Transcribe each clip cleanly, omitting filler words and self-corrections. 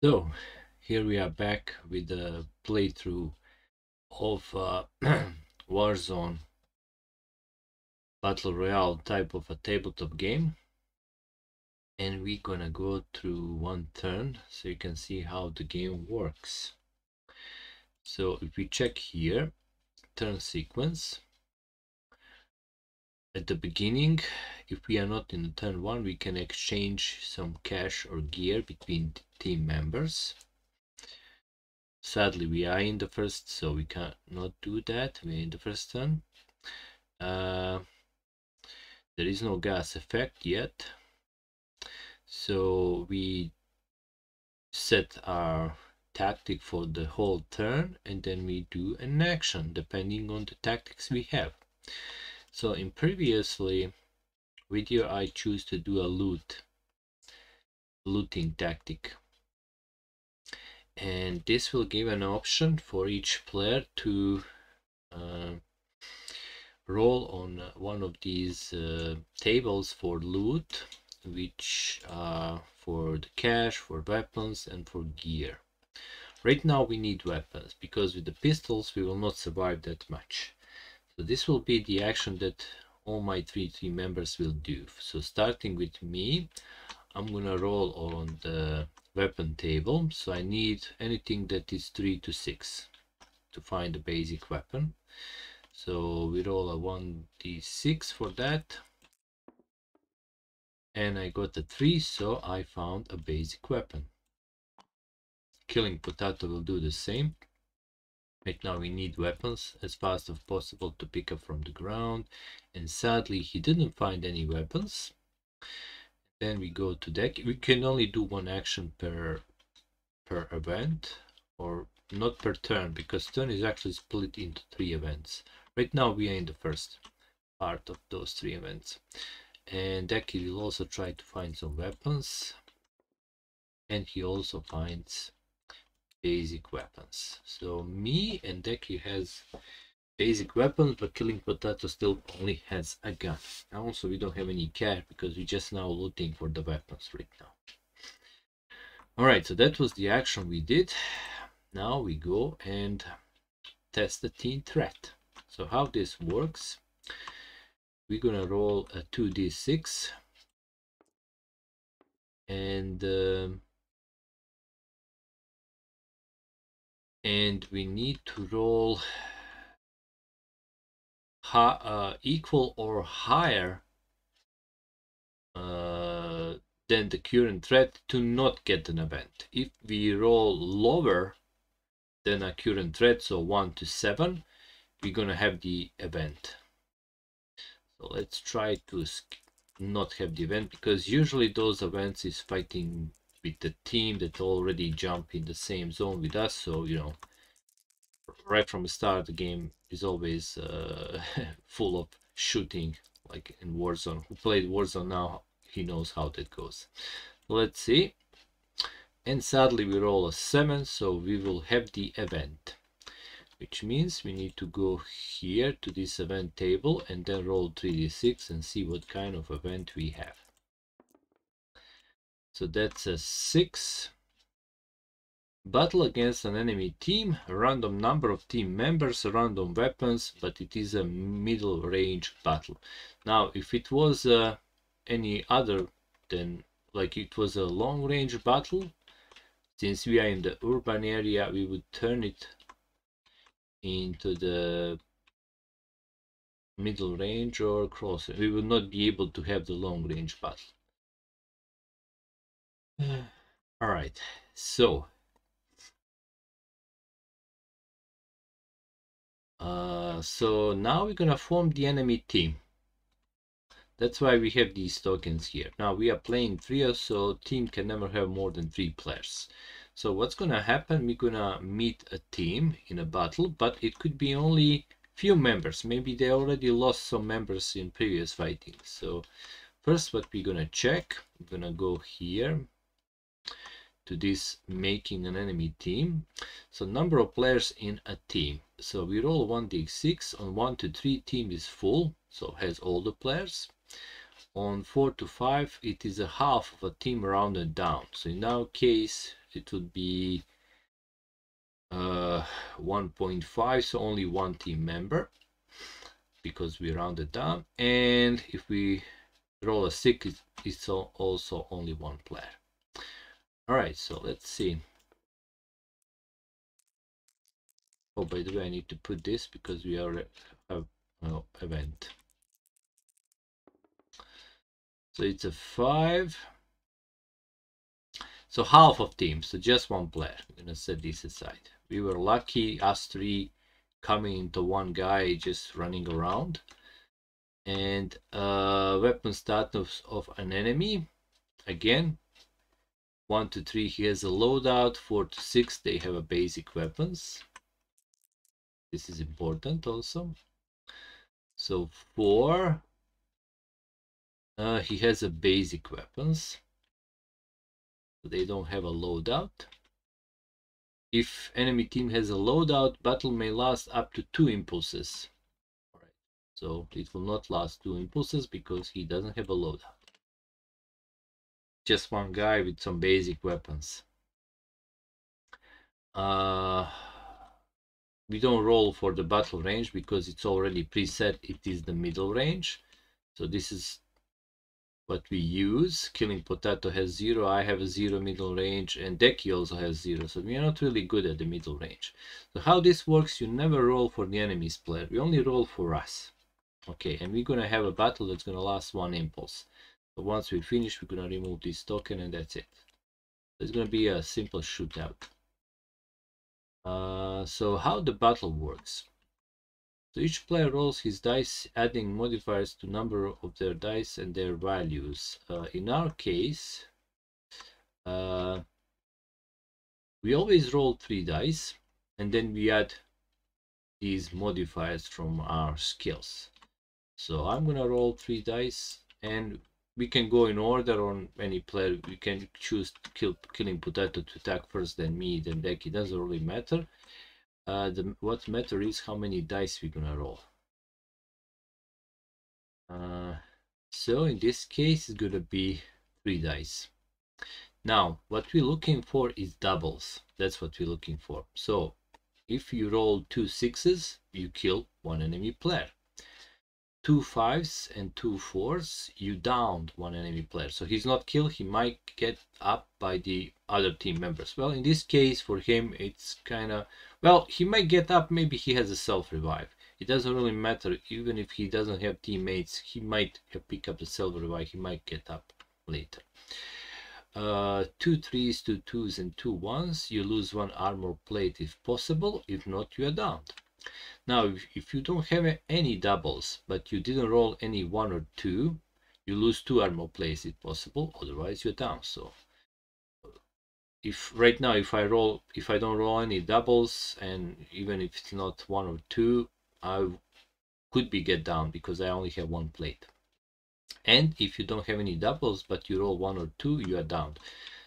So here we are back with the playthrough of Warzone Battle Royale type of a tabletop game, and we're gonna go through one turn so you can see how the game works. So if we check here, turn sequence, at the beginning, if we are not in the turn one, we can exchange some cash or gear between team members. Sadly, we are in the first, so we cannot do that. We're in the first turn. There is no gas effect yet, so we set our tactic for the whole turn, and then we do an action depending on the tactics we have. So in previously video I choose to do a looting tactic, and this will give an option for each player to roll on one of these tables for loot, which are for the cash, for weapons, and for gear. Right now we need weapons, because with the pistols we will not survive that much. So this will be the action that all my three team members will do. So starting with me, I'm gonna roll on the weapon table. So I need anything that is 3 to 6 to find a basic weapon. So we roll a 1d6 for that, and I got a 3, so I found a basic weapon. Killing Potato will do the same. Right now we need weapons as fast as possible to pick up from the ground, and sadly he didn't find any weapons. Then we go to deck. We can only do one action per event, or not per turn, because turn is actually split into 3 events. Right now we are in the first part of those 3 events, and Decky will also try to find some weapons, and he also finds basic weapons. So me and Decky has basic weapons, but Killing Potato still only has a gun. And also we don't have any cash because we're just now looting for the weapons right now. Alright, so that was the action we did. Now we go and test the team threat. So how this works, we're gonna roll a 2d6, and we need to roll equal or higher than the current threat to not get an event. If we roll lower than a current threat, so 1 to 7, we're gonna have the event. So let's try to not have the event, because usually those events is fighting with the team that already jump in the same zone with us. So you know, right from the start the game is always full of shooting, like in Warzone. Who played Warzone now, he knows how that goes. Let's see. And sadly we roll a 7, so we will have the event, which means we need to go here to this event table and then roll 3d6 and see what kind of event we have. So that's a 6. Battle against an enemy team, a random number of team members, random weapons, but it is a middle range battle. Now if it was any other than, like it was a long range battle, since we are in the urban area, we would turn it into the middle range or cross. We will not be able to have the long range battle. All right, so now we're gonna form the enemy team. That's why we have these tokens here. Now we are playing trios, so team can never have more than 3 players. So what's gonna happen, we're gonna meet a team in a battle, but it could be only few members. Maybe they already lost some members in previous fighting. So first what we're gonna check, we're gonna go here to this making an enemy team. So number of players in a team. So we roll 1d6. On 1 to 3 team is full, so has all the players. On 4 to 5 it is a half of a team rounded down. So in our case it would be 1.5, so only one team member because we rounded down. And if we roll a 6, it's also only one player. All right, so let's see. Oh, by the way, I need to put this because we already have an event. So it's a 5. So half of team, so just one player. I'm gonna set this aside. We were lucky, us 3 coming into one guy just running around. And weapon status of an enemy. Again, 1 to 3 he has a loadout, 4 to 6 they have a basic weapons. This is important also. So 4 he has a basic weapons. They don't have a loadout. If enemy team has a loadout, battle may last up to 2 impulses. All right. So it will not last 2 impulses because he doesn't have a loadout. Just one guy with some basic weapons. We don't roll for the battle range because it's already preset. It is the middle range. So this is what we use. Killing Potato has 0, I have a 0 middle range, and Deki also has 0. So we are not really good at the middle range. So how this works, you never roll for the enemy's player. We only roll for us. Okay, and we're gonna have a battle that's gonna last 1 impulse. So once we finish, we're gonna remove this token and that's it. It's gonna be a simple shootout. So how the battle works. So each player rolls his dice, adding modifiers to number of their dice and their values. In our case, we always roll 3 dice, and then we add these modifiers from our skills. So I'm gonna roll 3 dice, and we can go in order on any player. We can choose Killing Potato to attack first, then me, then Deki. It doesn't really matter. What matters is how many dice we're gonna roll. So in this case, it's gonna be 3 dice. Now, what we're looking for is doubles. That's what we're looking for. So if you roll 2 6s, you kill 1 enemy player. 2 5s and 2 4s, you downed 1 enemy player. So he's not killed, he might get up by the other team members. Well, in this case, for him, it's kind of, well, he might get up, maybe he has a self-revive. It doesn't really matter, even if he doesn't have teammates, he might have picked up the self-revive, he might get up later. 2 3s, 2 2s, and 2 1s, you lose 1 armor plate if possible, if not, you are downed. Now, if you don't have any doubles, but you didn't roll any 1 or 2, you lose 2 armor plates if possible, otherwise you're down. So if right now, if I don't roll any doubles, and even if it's not 1 or 2, I could be get down because I only have 1 plate. And if you don't have any doubles, but you roll 1 or 2, you are down.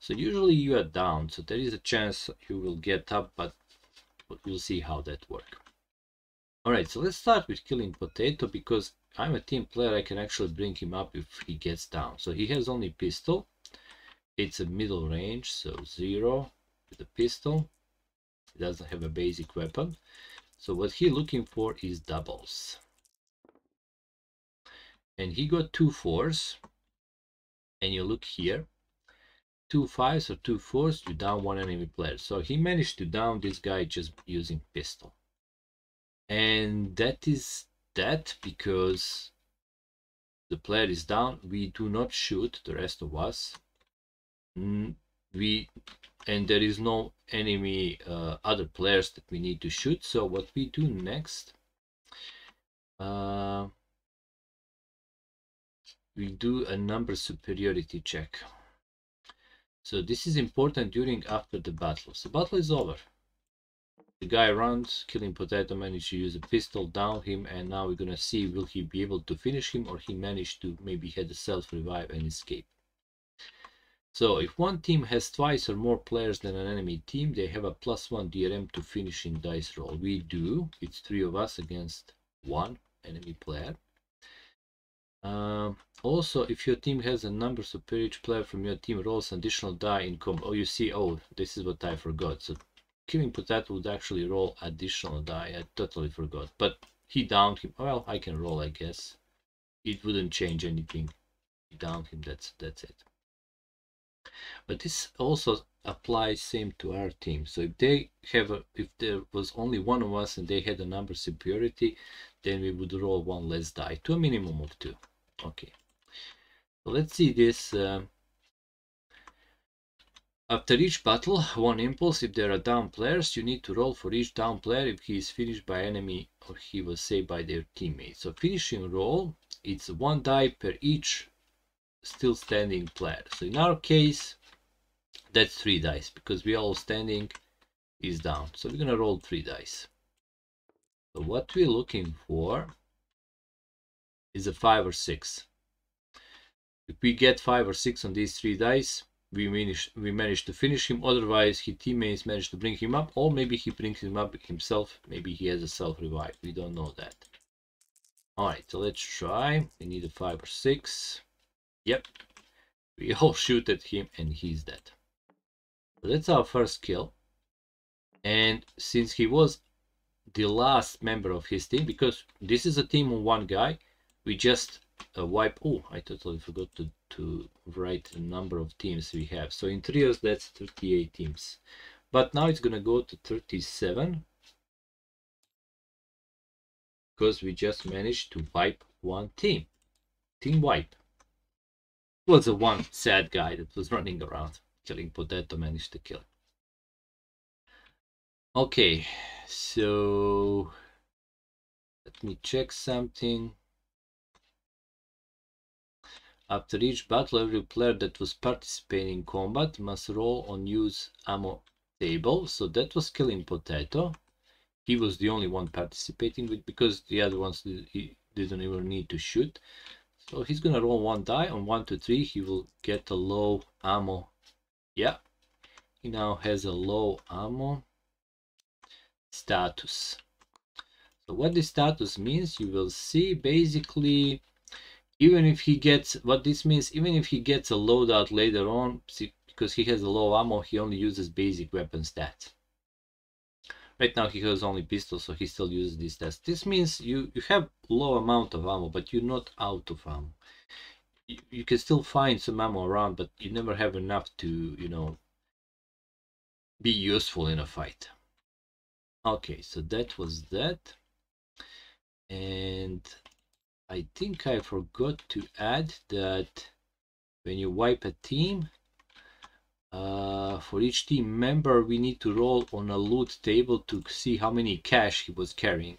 So usually you are down. So there is a chance you will get up, but we'll see how that works. Alright, so let's start with Killing Potato because I'm a team player. I can actually bring him up if he gets down. So he has only pistol. It's a middle range, so 0 with a pistol. He doesn't have a basic weapon. So what he's looking for is doubles. And he got 2 4s. And you look here. 2 5s or 2 4s, you down 1 enemy player. So he managed to down this guy just using pistol. And that is that because the player is down. We do not shoot, the rest of us. And there is no enemy other players that we need to shoot. So what we do next, we do a number superiority check. So this is important after the battle. So battle is over. The guy runs, Killing Potato managed to use a pistol, down him, and now we're gonna see will he be able to finish him or he managed to maybe had a self-revive and escape. So if one team has twice or more players than an enemy team, they have a +1 DRM to finishing dice roll. We do. It's 3 of us against 1 enemy player. Also, if your team has a number superior, each player from your team rolls an additional die in combat. Oh, you see, oh, this is what I forgot. So killing Potato would actually roll additional die. I totally forgot. But he downed him. Well, I can roll, I guess. It wouldn't change anything. He downed him, that's it. But this also applies same to our team. So if they have if there was only one of us and they had a number superiority, then we would roll one less die to a minimum of 2. Okay. So let's see this. After each battle, one impulse. If there are down players, you need to roll for each down player if he is finished by enemy or he was saved by their teammates. So finishing roll, it's 1 die per each still standing player. So in our case, that's 3 dice because we all standing is down. So we're gonna roll 3 dice. So what we're looking for is a 5 or 6. If we get 5 or 6 on these 3 dice, we manage to finish him. Otherwise, his teammates manage to bring him up, or maybe he brings him up himself. Maybe he has a self-revive. We don't know that. Alright, so let's try. We need a 5 or 6. Yep. We all shoot at him and he's dead. So that's our first kill. And since he was the last member of his team, because this is a team of 1 guy, we just wipe. Oh, I totally forgot to write the number of teams we have. So in trios, that's 38 teams. But now it's gonna go to 37 because we just managed to wipe 1 team. Team wipe. It was the one sad guy that was running around killing Potato, managed to kill him. Okay, so let me check something. After each battle, every player that was participating in combat must roll on use ammo table. So that was killing Potato. He was the only one participating with because the other ones he didn't even need to shoot. So he's gonna roll 1 die on 1 to 3. He will get a low ammo. Yeah, he now has a low ammo status. So what this status means, you will see basically. Even if he gets, what this means, even if he gets a loadout later on, because he has a low ammo, he only uses basic weapon stats. Right now he has only pistols, so he still uses these stats. This means you have low amount of ammo, but you're not out of ammo. You can still find some ammo around, but you never have enough to, you know, be useful in a fight. Okay, so that was that. And I think I forgot to add that when you wipe a team, for each team member, we need to roll on a loot table to see how many cash he was carrying.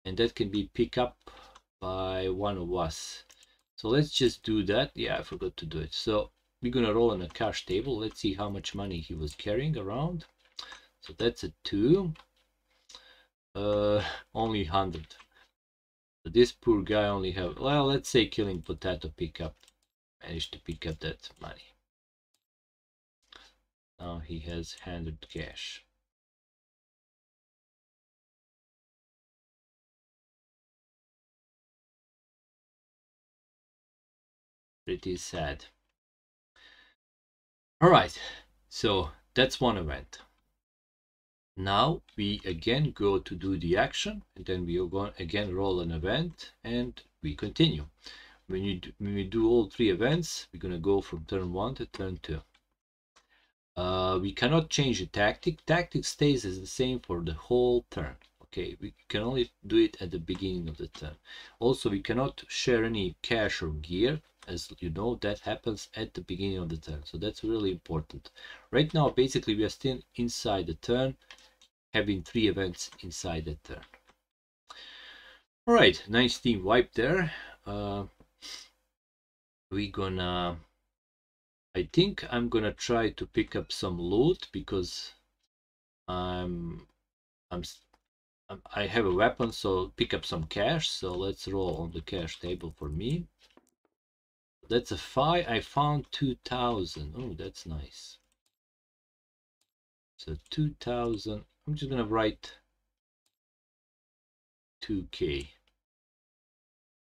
And that can be picked up by one of us. So let's just do that. Yeah, I forgot to do it. So we're gonna roll on a cash table. Let's see how much money he was carrying around. So that's a 2. Only 100. So this poor guy only have, well, let's say killing Potato pickup. Managed to pick up that money. Now he has 100 cash. Pretty sad. All right, so that's one event. Now we again go to do the action, and then we go again roll an event, and we continue. When we do all 3 events, we're gonna go from turn 1 to turn 2. We cannot change the tactic. Tactic stays as the same for the whole turn. Okay, we can only do it at the beginning of the turn. Also, we cannot share any cash or gear. As you know, that happens at the beginning of the turn. So that's really important. Right now, basically, we are still inside the turn, having 3 events inside the turn. All right, nice team wipe there. We're gonna, I think I'm gonna try to pick up some loot because I have a weapon, so pick up some cash. So let's roll on the cash table for me. That's a 5. I found 2,000. Oh, that's nice. So 2,000. I'm just gonna write 2K.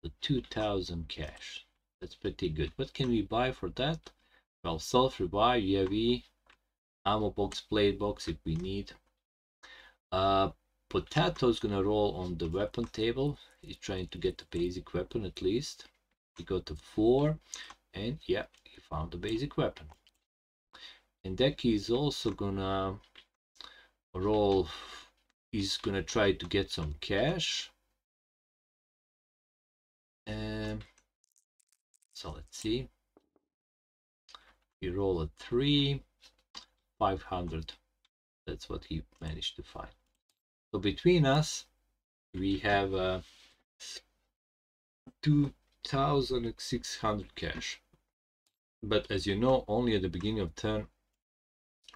So 2000 cash. That's pretty good. What can we buy for that? Well, self-revive, UAV, ammo box, plate box if we need. Potato's gonna roll on the weapon table. He's trying to get the basic weapon at least. He got a 4, and yeah, he found the basic weapon. And Deki is also gonna roll. He's gonna try to get some cash. So let's see. He rolled a 3, 500. That's what he managed to find. So between us, we have 2,600 cash. But as you know, only at the beginning of turn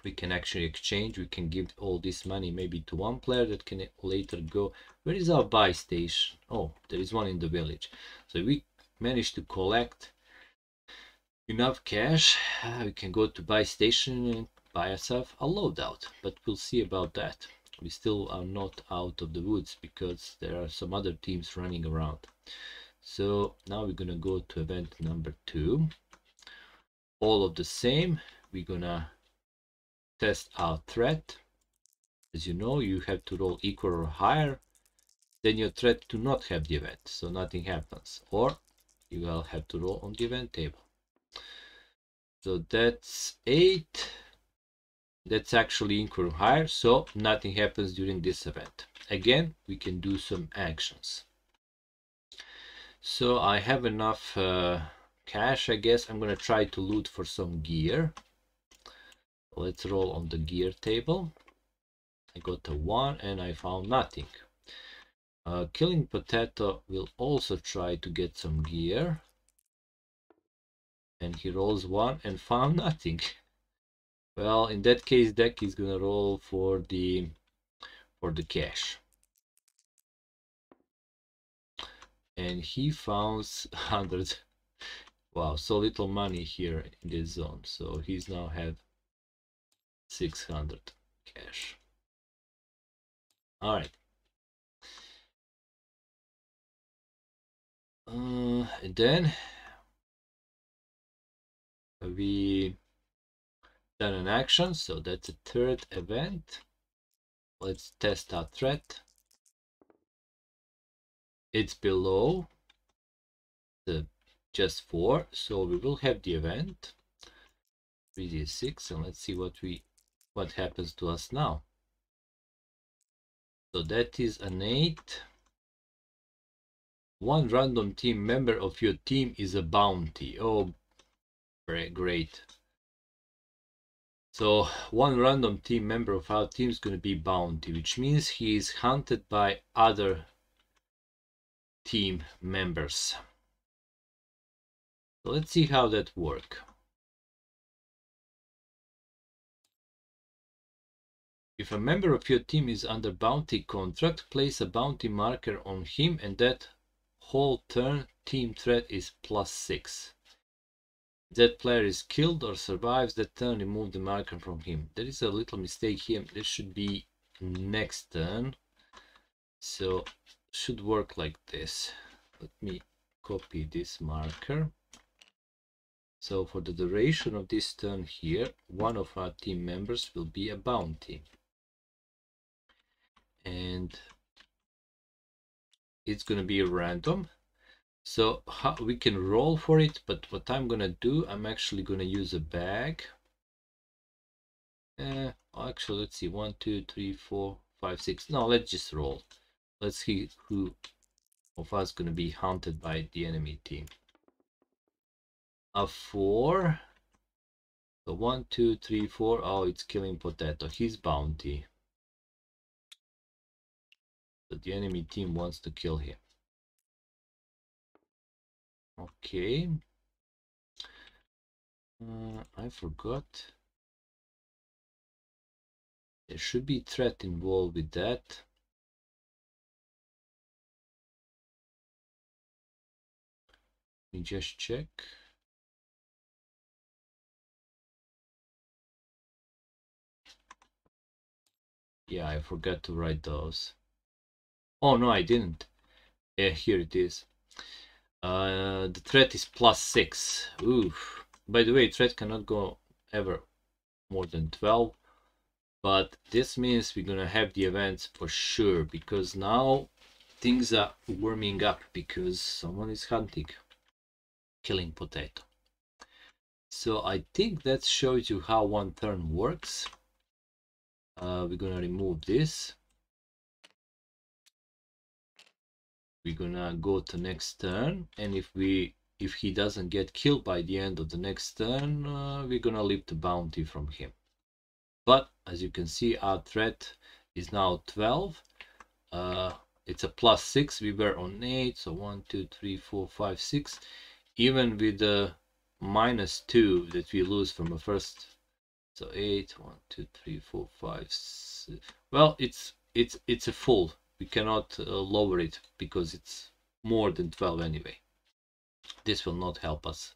we can actually exchange. We can give all this money maybe to one player that can later go. Where is our buy station? Oh, there is one in the village. So we managed to collect enough cash. We can go to buy station and buy ourselves a loadout. But we'll see about that. We still are not out of the woods because there are some other teams running around. So now we're gonna go to event number 2. All of the same, we're gonna test our threat. As you know, you have to roll equal or higher than your threat to not have the event, so nothing happens, or you will have to roll on the event table. So that's 8. That's actually equal or higher, so nothing happens during this event. Again, we can do some actions. So I have enough cash, I guess. I'm gonna try to loot for some gear. Let's roll on the gear table. I got a 1 and I found nothing. Killing Potato will also try to get some gear. And he rolls 1 and found nothing. Well, in that case, Deck is gonna roll for the cash. And he found 100. Wow, so little money here in this zone. So he's now have 600 cash. All right. And then we done an action, so that's a third event. Let's test our threat. It's below the just 4, so we will have the event 3d6, and let's see what happens to us now. So that is an 8. One random team member of your team is a bounty. Oh, great. So one random team member of our team is going to be bounty, which means he is hunted by other team members. So let's see how that works. If a member of your team is under bounty contract, place a bounty marker on him, and that whole turn team threat is +6. That player is killed or survives that turn, remove the marker from him. There is a little mistake here. This should be next turn. So should work like this. Let me copy this marker. So for the duration of this turn here, one of our team members will be a bounty. And it's going to be random. So we can roll for it, but what I'm going to do, I'm actually going to use a bag. Actually, let's see, 1, 2, 3, 4, 5, 6. No, let's just roll. Let's see who of us going to be hunted by the enemy team. A 4. So 1, 2, 3, 4. Oh, it's Killing Potato. He's bounty. But the enemy team wants to kill him. Okay. I forgot. There should be threat involved with that. Let me just check. Yeah, I forgot to write those. Oh no, I didn't. Yeah, here it is. The threat is +6. Oof. By the way, threat cannot go ever more than 12. But this means we're gonna have the events for sure, because now things are warming up because someone is hunting, killing potato. So I think that shows you how one turn works. We're gonna remove this. We're gonna go to next turn, and if he doesn't get killed by the end of the next turn, we're gonna leave the bounty from him. But as you can see, our threat is now 12. It's a +6. We were on 8, so 1 2 3 4 5 6. Even with the -2 that we lose from the first, so 8 1 2 3 4 5 6. Well, it's a full. We cannot lower it because it's more than 12 anyway. This will not help us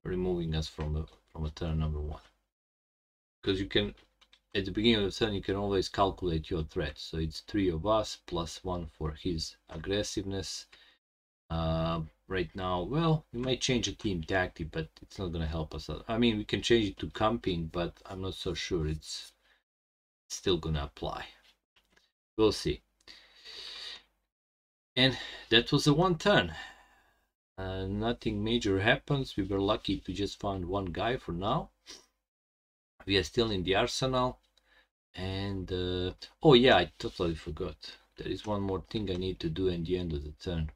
removing us from a turn number 1, because you can, at the beginning of the turn, you can always calculate your threat. So it's 3 of us +1 for his aggressiveness. Right now, well, we might change a team tactic, but it's not going to help us. I mean, we can change it to camping, but I'm not so sure it's still going to apply. We'll see. And that was a one turn. Nothing major happens. We were lucky to just find one guy for now. We are still in the arsenal. And oh yeah, I totally forgot. There is one more thing I need to do at the end of the turn.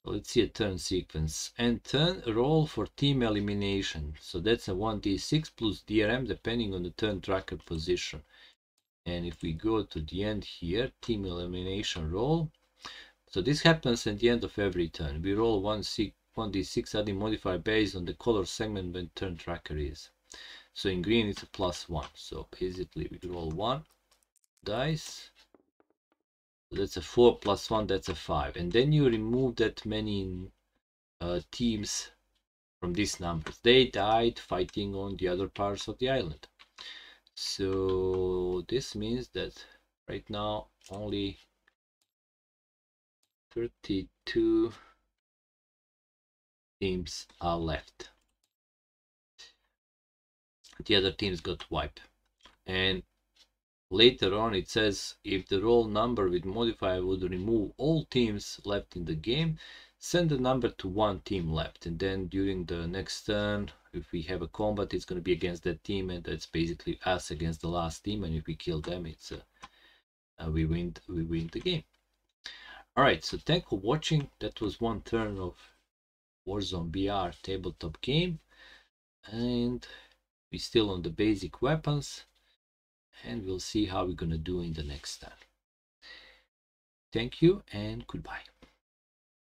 Let's see a turn sequence. And turn roll for team elimination. So that's a 1d6 plus DRM depending on the turn tracker position. And if we go to the end here, team elimination roll. So this happens at the end of every turn. We roll 1d6 adding modifier based on the color segment when turn tracker is. So in green it's a +1. So basically we roll 1 dice. So that's a 4 + 1, that's a 5. And then you remove that many teams from these numbers. They died fighting on the other parts of the island. So this means that right now only 32 teams are left. The other teams got wiped. And later on it says if the roll number with modifier would remove all teams left in the game, send the number to one team left, and then during the next turn, if we have a combat, it's going to be against that team, and that's basically us against the last team, and if we kill them, it's we win the game. All right, so thanks for watching. That was one turn of Warzone BR tabletop game, and we're still on the basic weapons, and we'll see how we're gonna do in the next turn. Thank you and goodbye.